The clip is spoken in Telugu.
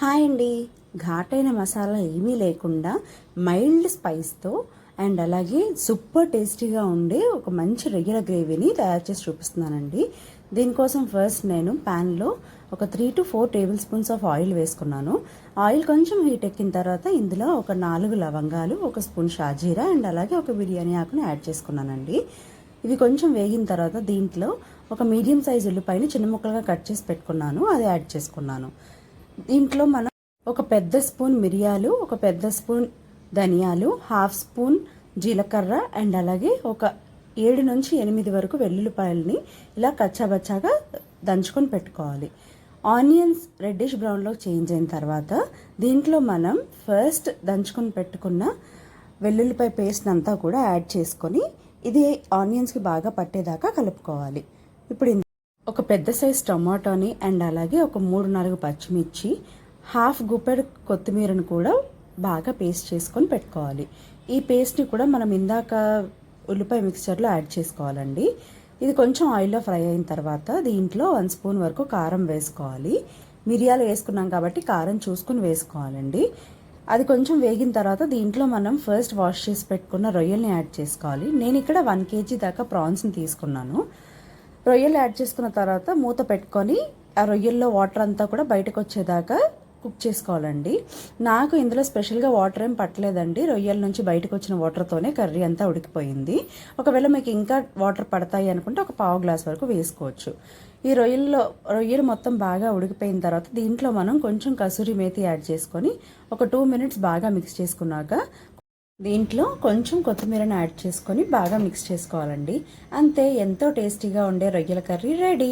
హాయ్ అండి. ఘాటైన మసాలా ఏమీ లేకుండా మైల్డ్ స్పైస్తో అండ్ అలాగే సూపర్ టేస్టీగా ఉండే ఒక మంచి రొయ్యల గ్రేవీని తయారు చేసి చూపిస్తున్నానండి. దీనికోసం ఫస్ట్ నేను ప్యాన్లో ఒక 3 to 4 table spoons of oil వేసుకున్నాను. ఆయిల్ కొంచెం హీట్ ఎక్కిన తర్వాత ఇందులో ఒక 4 లవంగాలు, ఒక స్పూన్ షాజీరా అండ్ అలాగే ఒక బిర్యానీ ఆకుని యాడ్ చేసుకున్నానండి. ఇవి కొంచెం వేగిన తర్వాత దీంట్లో ఒక మీడియం సైజ్ ఉల్లిపాయని చిన్న ముక్కలుగా కట్ చేసి పెట్టుకున్నాను, అది యాడ్ చేసుకున్నాను. దీంట్లో మనం ఒక పెద్ద స్పూన్ మిరియాలు, ఒక పెద్ద స్పూన్ ధనియాలు, హాఫ్ స్పూన్ జీలకర్ర అండ్ అలాగే ఒక 7 నుంచి 8 వరకు వెల్లుల్లిపాయలని ఇలా కచ్చాబచ్చాగా దంచుకొని పెట్టుకోవాలి. ఆనియన్స్ రెడ్డిష్ బ్రౌన్లో చేంజ్ అయిన తర్వాత దీంట్లో మనం ఫస్ట్ దంచుకొని పెట్టుకున్న వెల్లుల్లిపాయ పేస్ట్ అంతా కూడా యాడ్ చేసుకొని ఇది ఆనియన్స్కి బాగా పట్టేదాకా కలుపుకోవాలి. ఇప్పుడు ఒక పెద్ద సైజ్ టమాటోని అండ్ అలాగే ఒక 3-4 పచ్చిమిర్చి, హాఫ్ గుప్పెడు కొత్తిమీరను కూడా బాగా పేస్ట్ చేసుకొని పెట్టుకోవాలి. ఈ పేస్ట్ని కూడా మనం ఇందాక ఉల్లిపాయ మిక్స్చర్లో యాడ్ చేసుకోవాలండి. ఇది కొంచెం ఆయిల్లో ఫ్రై అయిన తర్వాత దీంట్లో 1 స్పూన్ వరకు కారం వేసుకోవాలి. మిరియాలు వేసుకున్నాం కాబట్టి కారం చూసుకుని వేసుకోవాలండి. అది కొంచెం వేగిన తర్వాత దీంట్లో మనం ఫస్ట్ వాష్ చేసి పెట్టుకున్న రొయ్యల్ని యాడ్ చేసుకోవాలి. నేను ఇక్కడ 1 kg దాకా ప్రాన్స్ని తీసుకున్నాను. రొయ్యలు యాడ్ చేసుకున్న తర్వాత మూత పెట్టుకొని ఆ రొయ్యల్లో వాటర్ అంతా కూడా బయటకు వచ్చేదాకా కుక్ చేసుకోవాలండి. నాకు ఇందులో స్పెషల్గా వాటర్ ఏం పట్టలేదండి. రొయ్యల నుంచి బయటకు వచ్చిన వాటర్తోనే కర్రీ అంతా ఉడికిపోయింది. ఒకవేళ మీకు ఇంకా వాటర్ పడతాయి అనుకుంటే ఒక పావు గ్లాస్ వరకు వేసుకోవచ్చు. ఈ రొయ్యలు మొత్తం బాగా ఉడికిపోయిన తర్వాత దీంట్లో మనం కొంచెం కసూరి మేతి యాడ్ చేసుకొని ఒక 2 minutes బాగా మిక్స్ చేసుకున్నాక దీంట్లో కొంచెం కొత్తిమీరని యాడ్ చేసుకొని బాగా మిక్స్ చేసుకోవాలండి. అంతే, ఎంతో టేస్టీగా ఉండే రొయ్యల కర్రీ రెడీ.